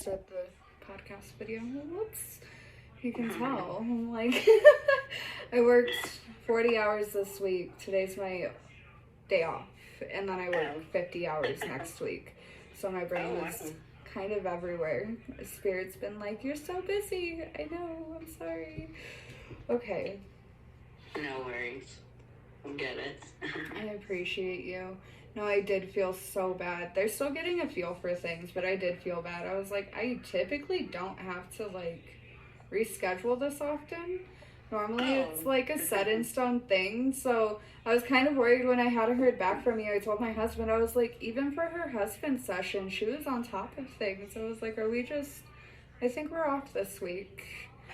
Start the podcast video. Whoops. You can tell. I'm like, I worked 40 hours this week. Today's my day off. And then I work 50 hours next week. So my brain is kind of everywhere. Spirit's been like, you're so busy. I know. I'm sorry. Okay. No worries. I get it. I appreciate you. No, I did feel so bad. They're still getting a feel for things, but I did feel bad. I was like, I typically don't have to, reschedule this often. Normally it's, a set-in-stone thing, so I was kind of worried when I hadn't heard back from you. I told my husband, I was like, even for her husband's session, she was on top of things. I was like, I think we're off this week.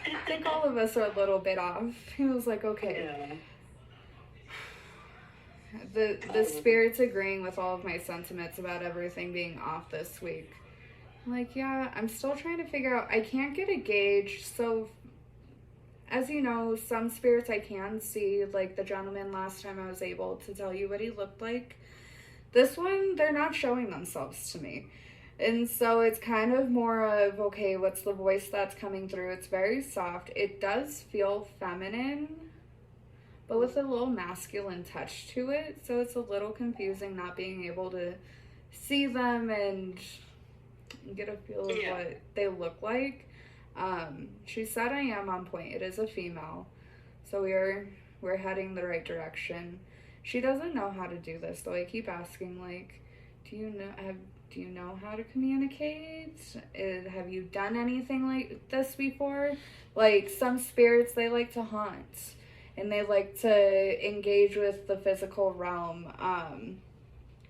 I think all of us are a little bit off. He was like, okay. Yeah. The spirit's agreeing with all of my sentiments about everything being off this week. I'm like, yeah, I'm still trying to figure out, I can't get a gauge, so as you know, some spirits I can see, like the gentleman last time I was able to tell you what he looked like. This one, they're not showing themselves to me. And so it's kind of more of, okay, what's the voice that's coming through? It's very soft. It does feel feminine, but with a little masculine touch to it. So it's a little confusing not being able to see them and get a feel of what they look like. She said I am on point. It is a female. So we're heading the right direction. She doesn't know how to do this, though. I keep asking, do you know how to communicate? Have you done anything like this before? Like, some spirits, they like to haunt. And they like to engage with the physical realm,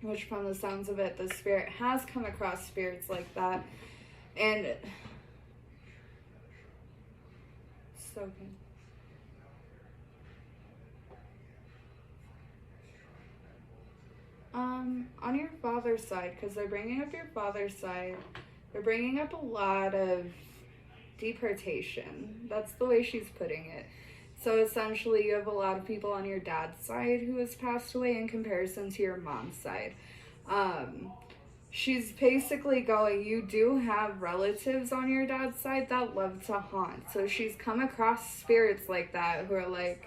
which from the sounds of it, the spirit has come across spirits like that. And so good. On your father's side, because they're bringing up your father's side, they're bringing up a lot of deportation. That's the way she's putting it. So essentially, you have a lot of people on your dad's side who has passed away in comparison to your mom's side. She's basically going, you do have relatives on your dad's side that love to haunt. So she's come across spirits like that who are like,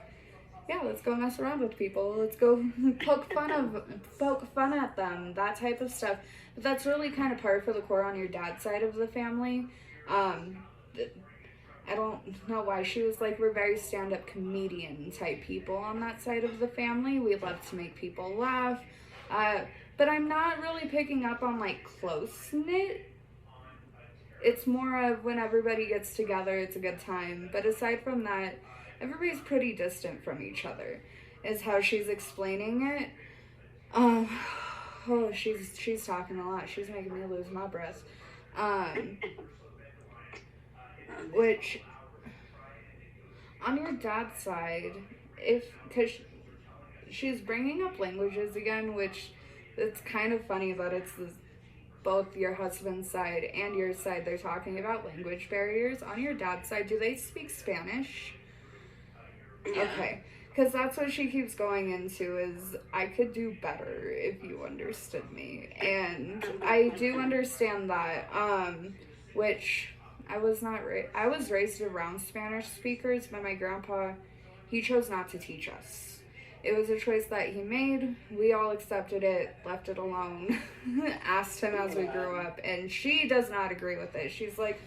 yeah, let's go mess around with people. Let's go poke fun at them, that type of stuff. But that's really kind of par for the course on your dad's side of the family. I don't know why. She was like, we're very stand-up comedian type people on that side of the family. We love to make people laugh. But I'm not really picking up on, close-knit. It's more of when everybody gets together, it's a good time. But aside from that, everybody's pretty distant from each other, is how she's explaining it. She's talking a lot. She's making me lose my breath. Which, on your dad's side, because she's bringing up languages again, which it's kind of funny that it's both your husband's side and your side, they're talking about language barriers. On your dad's side, do they speak Spanish? Yeah. Okay, because that's what she keeps going into, is I could do better if you understood me. And I do understand that, which I was raised around Spanish speakers, but my grandpa, he chose not to teach us. It was a choice that he made. We all accepted it, left it alone, asked him as we grew up, and she does not agree with it. She's like,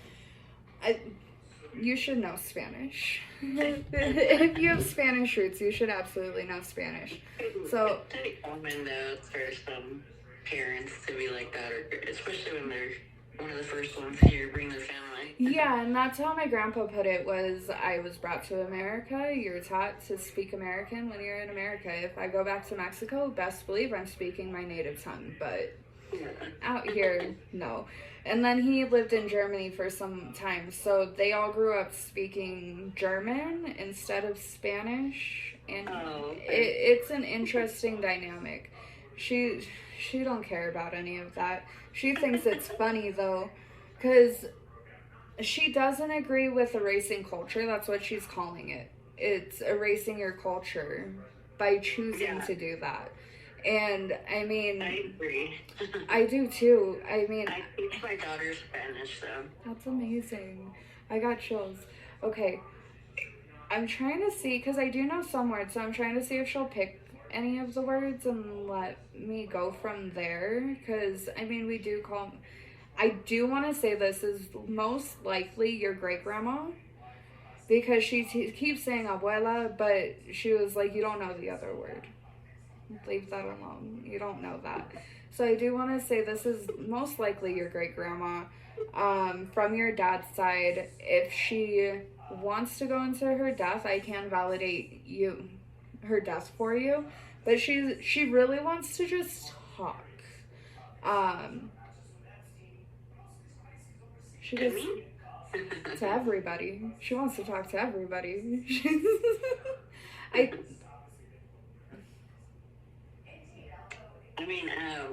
you should know Spanish. If you have Spanish roots, you should absolutely know Spanish. So it's pretty common though for some parents to be like that, or especially when they're one of the first ones here, bring their family. yeah, and that's how my grandpa put it, was I was brought to America. You're taught to speak American when you're in America. If I go back to Mexico, best believe I'm speaking my native tongue, but out here, no. And then he lived in Germany for some time, so they all grew up speaking German instead of Spanish, and it's an interesting dynamic. She don't care about any of that. She thinks it's funny, though, because she doesn't agree with erasing culture. That's what she's calling it. It's erasing your culture by choosing to do that. And I mean, I agree. I do too. I mean, I teach my daughter Spanish, so. that's amazing. I got chills. Okay, I'm trying to see, because I do know some words, so I'm trying to see if she'll pick any of the words and let me go from there. Because, I mean, we do call. I do want to say this is most likely your great grandma. Because she keeps saying abuela, but she was like, you don't know the other word. Leave that alone. You don't know that. So I do want to say this is most likely your great grandma. From your dad's side, if she wants to go into her death, I can validate her death for you. But she really wants to just talk. She just to everybody. She wants to talk to everybody. I mean, I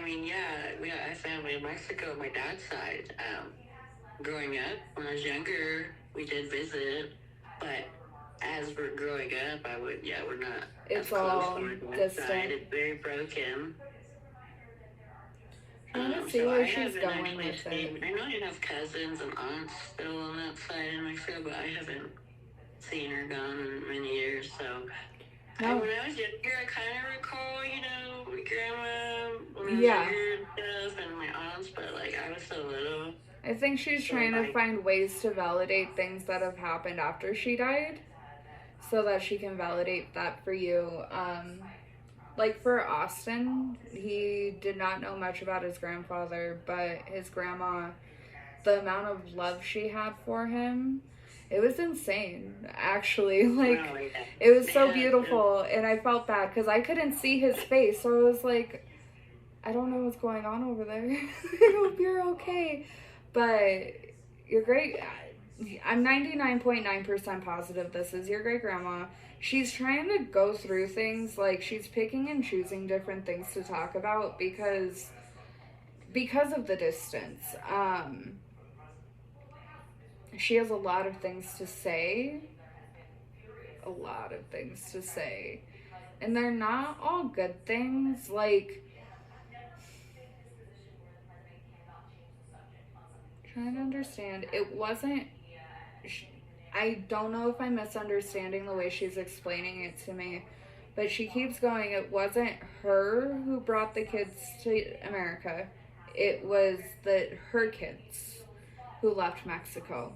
mean, yeah, we got a family in Mexico, my dad's side. Growing up, when I was younger, we did visit, but as we're growing up, we're not It's as close all on my dad's distant. side. It's very broken. Trying to see where she's going with it. I know you have cousins and aunts still on that side in Mexico, but I haven't seen her gone in many years, so. No. When I was younger, I kind of recall, my grandma when I was Yeah. younger and stuff, and my aunts, but, I was so little. I think she's trying to find ways to validate things that have happened after she died so that she can validate that for you. Like for Austin, he did not know much about his grandfather, but his grandma, the amount of love she had for him, it was insane, actually. It was so beautiful, and I felt bad because I couldn't see his face, so I was like, I don't know what's going on over there. I hope you're okay. But your I'm 99.9% positive this is your great grandma. She's trying to go through things, she's picking and choosing different things to talk about because of the distance. She has a lot of things to say. And they're not all good things. Trying to understand. It wasn't. I don't know if I'm misunderstanding the way she's explaining it to me, but she keeps going, it wasn't her who brought the kids to America. It was her kids who left Mexico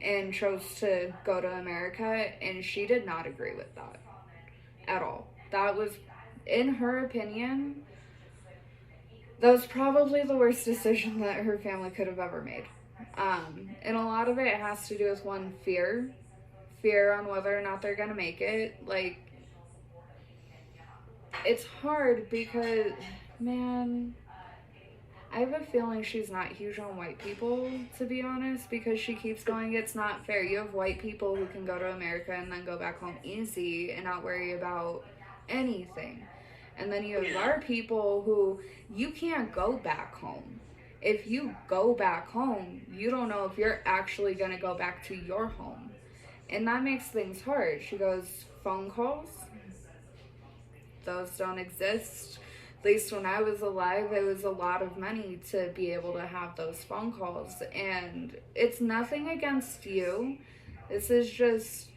and chose to go to America, and she did not agree with that at all. That was, in her opinion, that was probably the worst decision that her family could have ever made. And a lot of it has to do with fear on whether or not they're gonna make it. It's hard because, man, I have a feeling she's not huge on white people, to be honest, because she keeps going, it's not fair. You have white people who can go to America and then go back home easy and not worry about anything. And then you have our people who, you can't go back home. If you go back home, you don't know if you're actually going to go back to your home. And that makes things hard. She goes, phone calls? Those don't exist. At least when I was alive, it was a lot of money to be able to have those phone calls. And it's nothing against you. This is just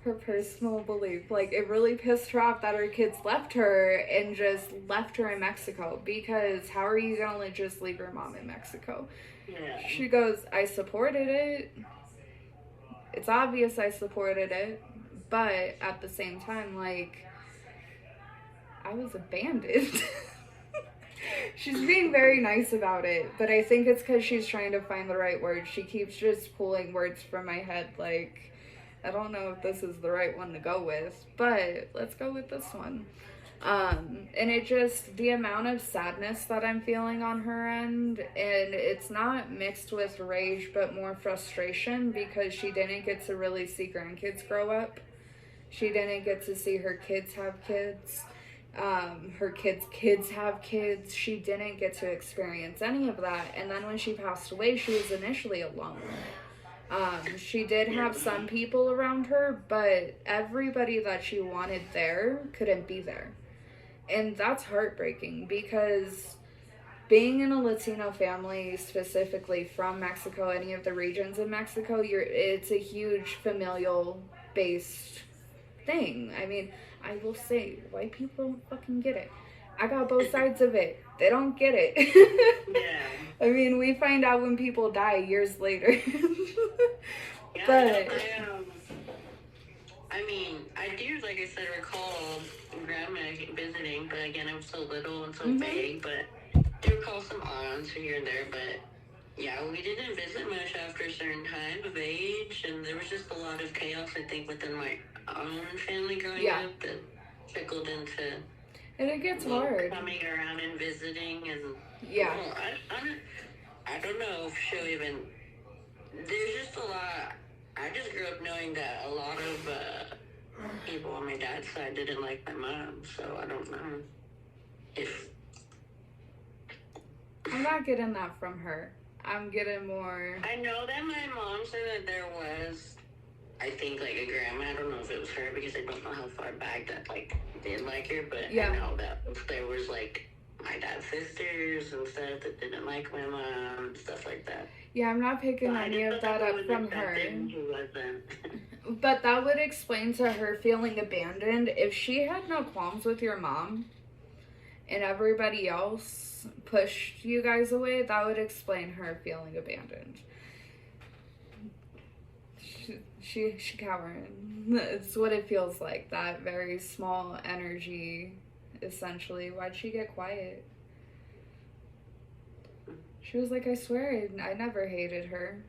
her personal belief. It really pissed her off that her kids left her and just left her in Mexico, because how are you gonna just leave your mom in Mexico? Yeah. She goes, I supported it. It's obvious I supported it, but at the same time, I was abandoned. She's being very nice about it, but I think it's because she's trying to find the right words. She keeps just pulling words from my head, I don't know if this is the right one to go with, but let's go with this one. And it just, the amount of sadness that I'm feeling on her end, and it's not mixed with rage, but more frustration, because she didn't get to really see grandkids grow up. She didn't get to see her kids have kids. Her kids have kids. She didn't get to experience any of that. And then when she passed away, she was initially alone. She did have some people around her, but everybody that she wanted there couldn't be there. And that's heartbreaking because being in a Latino family, specifically from Mexico, any of the regions in Mexico, it's a huge familial based thing. I mean, I will say, white people don't fucking get it. I got both sides of it. They don't get it. Yeah. I mean, we find out when people die years later. Yeah, But I mean, I do, like I said, recall grandma visiting, but again, I was so little and so vague, but I do recall some aunts here and there, but yeah, we didn't visit much after a certain time of age, and there was just a lot of chaos, I think, within my own family growing up that trickled into and it gets hard. Coming around and visiting, and well, I don't know if she'll even. There's just a lot. I just grew up knowing that a lot of people on my dad's side didn't like my mom, so I don't know if. I'm not getting that from her. I'm getting more. I know that my mom said that there was, I think, like a grandma. I don't know if it was her because I don't know how far back that like did like her, but I know that there was like my dad's sisters and stuff that didn't like my mom and stuff like that. Yeah, I'm not picking any of that up from her. But that would explain to her feeling abandoned. If she had no qualms with your mom and everybody else pushed you guys away, that would explain her feeling abandoned. She cowering. It's what it feels like. That very small energy, essentially. Why'd she get quiet? She was like, I swear, I never hated her.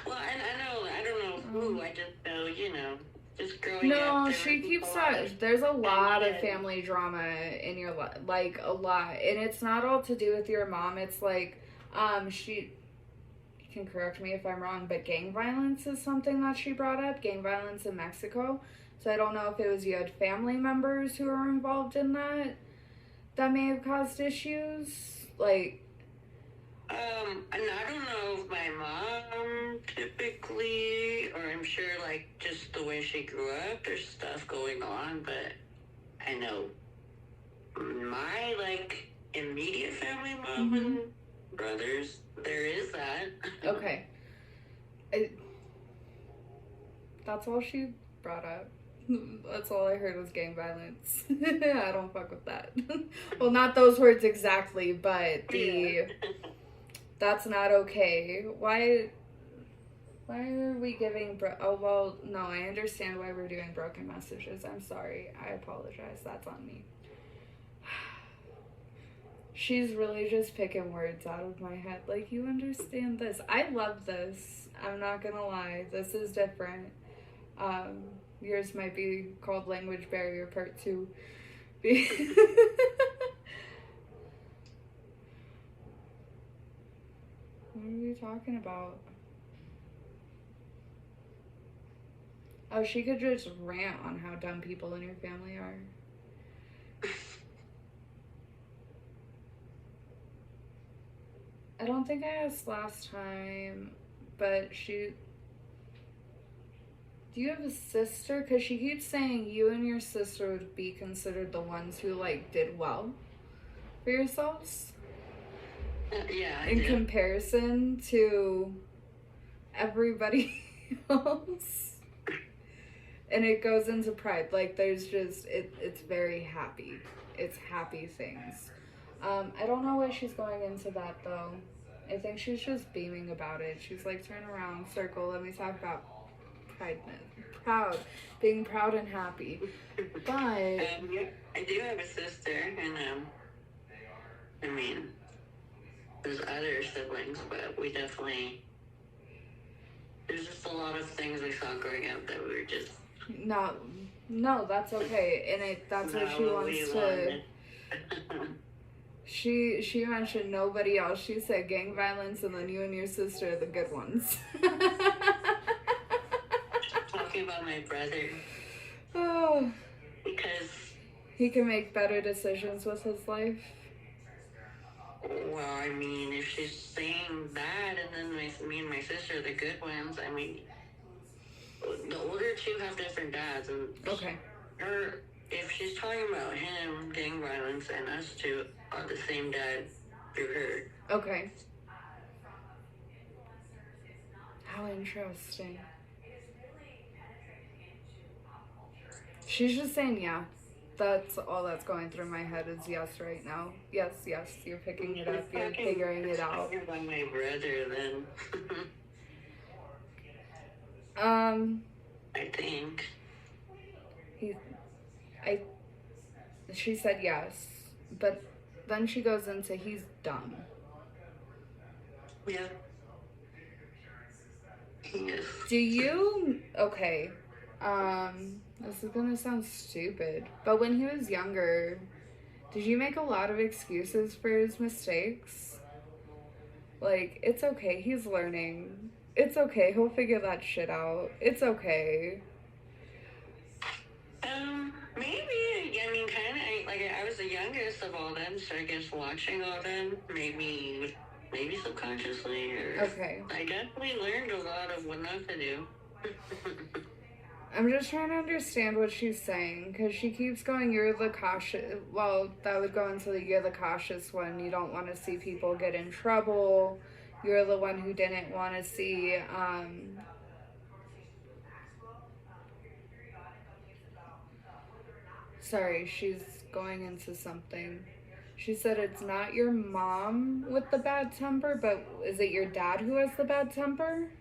Well, and I don't know who, I just know, just growing up. No, she keeps that. There's a lot of family drama in your life, like, a lot. And it's not all to do with your mom. It's like, she can correct me if I'm wrong, but gang violence is something that she brought up, gang violence in Mexico. So I don't know if it was you had family members who were involved in that may have caused issues, like. And I don't know if my mom typically, or I'm sure like just the way she grew up, there's stuff going on, but I know my like immediate family, mom and brothers, there is that. Okay. That's all she brought up. That's all I heard was gang violence. I don't fuck with that. Well, not those words exactly, but that's not okay. Why are we giving no, I understand why we're doing broken messages. I'm sorry. I apologize. That's on me. She's really just picking words out of my head. Like, you understand this. I love this. I'm not gonna lie. This is different. Yours might be called Language Barrier Part 2. What are we talking about? Oh, she could just rant on how dumb people in your family are. I don't think I asked last time, but do you have a sister? Because she keeps saying you and your sister would be considered the ones who, like, did well for yourselves. Yeah, in comparison to everybody else. And it goes into pride. Like, there's just, it's very happy. It's happy things. I don't know why she's going into that, though. I think she's just beaming about it. She's like, turn around, circle, let me talk about being proud and happy. But I do have a sister, and I mean, there's other siblings, but we definitely, there's just a lot of things we saw growing up that we were just no, that's okay, and that's what she wants to. She mentioned nobody else. She said gang violence, and then you and your sister are the good ones. Talking about my brother. Oh. Because he can make better decisions with his life. Well, I mean, if she's saying that, and then me and my sister are the good ones, I mean, the older two have different dads, and okay. if she's talking about him, gang violence, and us two are the same dad through her. Okay. How interesting. She's just saying yeah. That's all that's going through my head is yes right now. Yes, you're picking it up. You're figuring it out. You're by my brother then. I think. She said yes, but then she goes into he's dumb. Yeah. Yes. Do you, okay, this is gonna sound stupid, but when he was younger, did you make a lot of excuses for his mistakes? Like, it's okay, he's learning. It's okay, he'll figure that shit out. It's okay. Maybe, I mean, kind of, like, I was the youngest of all them, so I guess watching all them, maybe subconsciously, or... Okay. I definitely learned a lot of what not to do. I'm just trying to understand what she's saying, because she keeps going, you're the cautious, well, that would go into the you're the cautious one, you don't want to see people get in trouble, you're the one who didn't want to see, sorry, she's going into something. She said it's not your mom with the bad temper, but is it your dad who has the bad temper?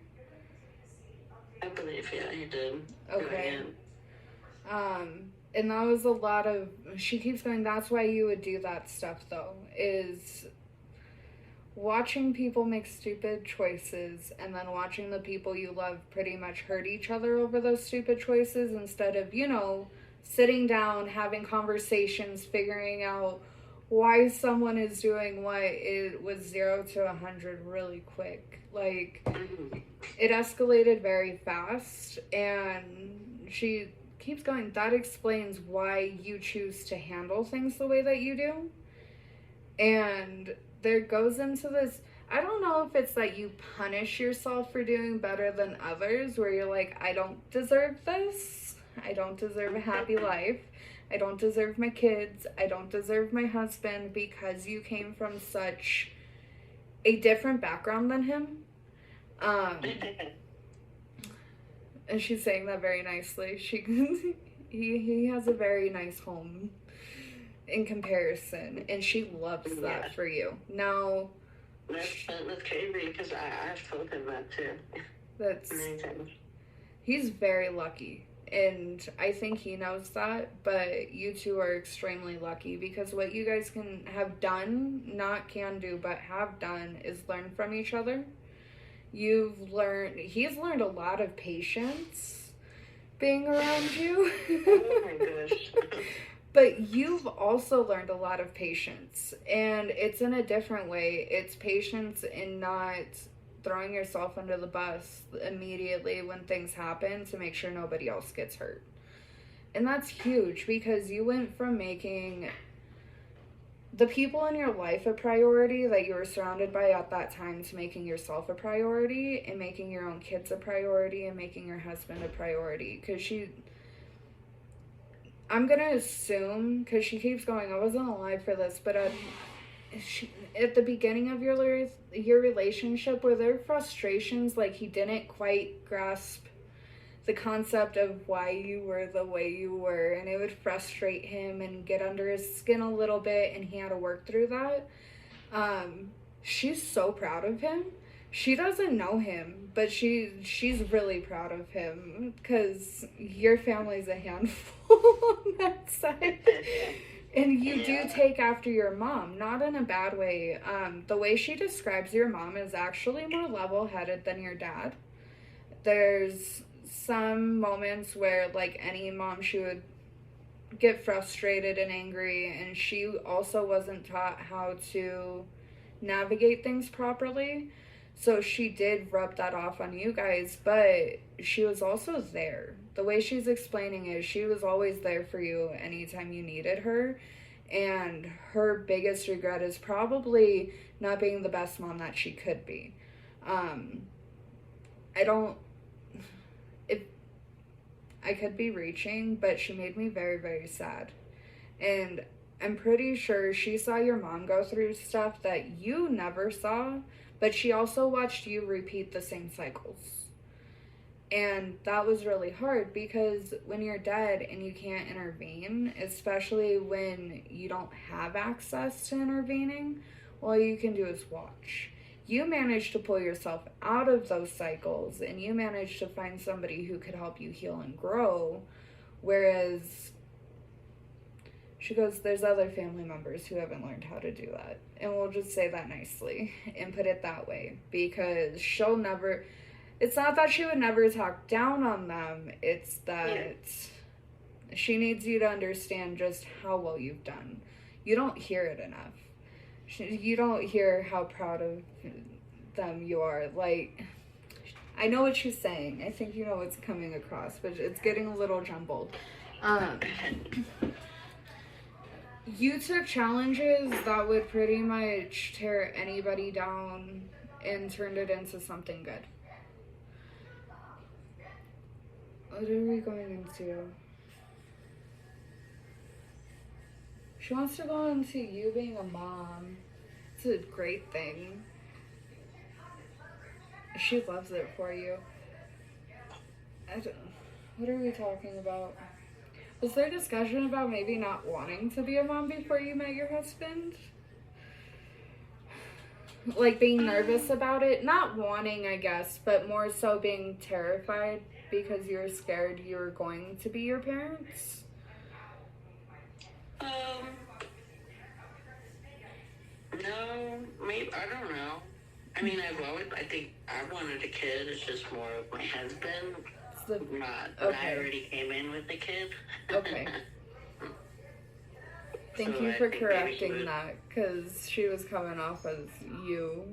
I believe, yeah, he did. Okay. And that was a lot of, she keeps going, that's why you would do that stuff, though, is watching people make stupid choices and then watching the people you love pretty much hurt each other over those stupid choices instead of, sitting down, having conversations, figuring out why someone is doing what. It was 0 to 100 really quick. Like, it escalated very fast, and she keeps going, that explains why you choose to handle things the way that you do. And there goes into this, I don't know if it's that you punish yourself for doing better than others, where you're like, I don't deserve this. I don't deserve a happy life. I don't deserve my kids. I don't deserve my husband because you came from such a different background than him. And she's saying that very nicely. He has a very nice home in comparison, and she loves that for you. Now, that's crazy because I've told him that too. That's many times. He's very lucky. And I think he knows that, but you two are extremely lucky because what you guys can have done, not can do, but have done is learn from each other. He's learned a lot of patience being around you. Oh my gosh. But you've also learned a lot of patience, and it's in a different way. It's patience in not throwing yourself under the bus immediately when things happen to make sure nobody else gets hurt. And that's huge because you went from making the people in your life a priority that you were surrounded by at that time to making yourself a priority and making your own kids a priority and making your husband a priority. Because I'm going to assume, because she keeps going, I wasn't alive for this, but at the beginning of your relationship, were there frustrations like he didn't quite grasp the concept of why you were the way you were, and it would frustrate him and get under his skin a little bit, and he had to work through that? She's so proud of him. She doesn't know him, but she's really proud of him because your family's a handful on that side. And you do take after your mom, not in a bad way. The way she describes your mom is actually more level-headed than your dad. There's some moments where, like any mom, she would get frustrated and angry, and she also wasn't taught how to navigate things properly. So she did rub that off on you guys, but she was also there. The way she's explaining it, she was always there for you anytime you needed her. And her biggest regret is probably not being the best mom that she could be. I could be reaching, but she made me very, very sad. And I'm pretty sure she saw your mom go through stuff that you never saw, but she also watched you repeat the same cycles. And that was really hard because when you're dead and you can't intervene, especially when you don't have access to intervening, all you can do is watch. You managed to pull yourself out of those cycles and you managed to find somebody who could help you heal and grow, whereas she goes, there's other family members who haven't learned how to do that. And we'll just say that nicely and put it that way, because she'll never, it's not that she would never talk down on them, it's that she needs you to understand just how well you've done. You don't hear it enough. You don't hear how proud of them you are. Like, I know what she's saying. I think you know what's coming across, but it's getting a little jumbled. You took challenges that would pretty much tear anybody down and turned it into something good. What are we going into? She wants to go into you being a mom. It's a great thing. She loves it for you. What are we talking about? Was there discussion about maybe not wanting to be a mom before you met your husband? Like being nervous about it? Not wanting, I guess, but more so being terrified because you were scared you were going to be your parents? No, maybe, I don't know. I mean, I think I wanted a kid, it's just more of my husband. Not that I already came in with the kid. Okay. Thank you for correcting that, because she was coming off as you.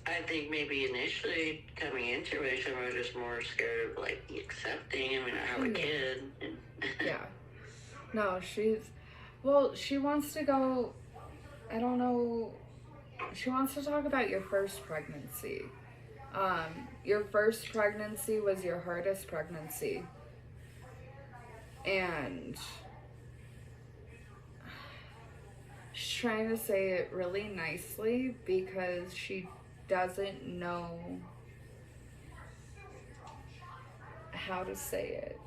I think maybe initially coming into it, I was just more scared of like accepting. I mean, I have a kid. Yeah. No, she wants to go, I don't know, she wants to talk about your first pregnancy. Your first pregnancy was your hardest pregnancy. And she's trying to say it really nicely because she doesn't know how to say it.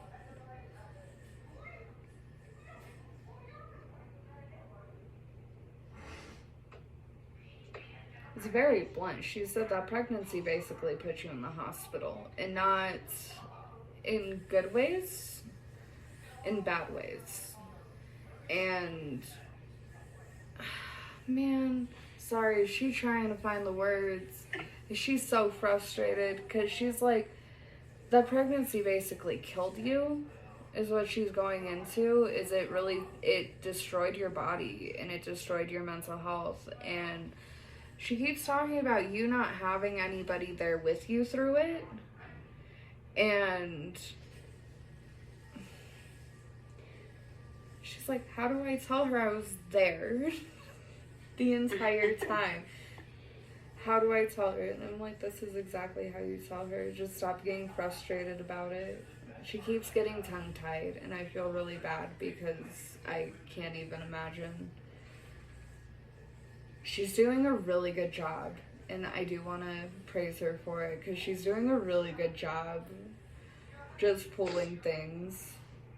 It's very blunt. She said that pregnancy basically put you in the hospital, and not in good ways, in bad ways. And man, sorry, she's trying to find the words. She's so frustrated because she's like, the pregnancy basically killed you, is what she's going into. It destroyed your body and it destroyed your mental health. And she keeps talking about you not having anybody there with you through it. And she's like, how do I tell her I was there the entire time? How do I tell her? And I'm like, this is exactly how you tell her. Just stop getting frustrated about it. She keeps getting tongue-tied, and I feel really bad because I can't even imagine. She's doing a really good job, and I do want to praise her for it because she's doing a really good job just pulling things.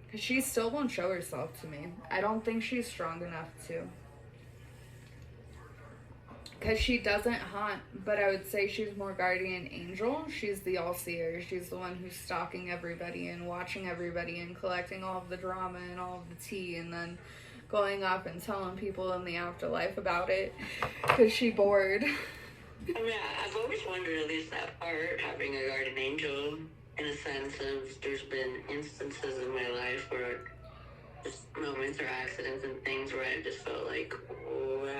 Because she still won't show herself to me. I don't think she's strong enough to. Because she doesn't haunt, but I would say she's more guardian angel. She's the all-seer. She's the one who's stalking everybody and watching everybody and collecting all of the drama and all of the tea and then going up and telling people in the afterlife about it because she's bored. I mean, I've always wondered, at least that part, having a guardian angel, in a sense of there's been instances in my life where just moments or accidents and things where I just felt like, wow,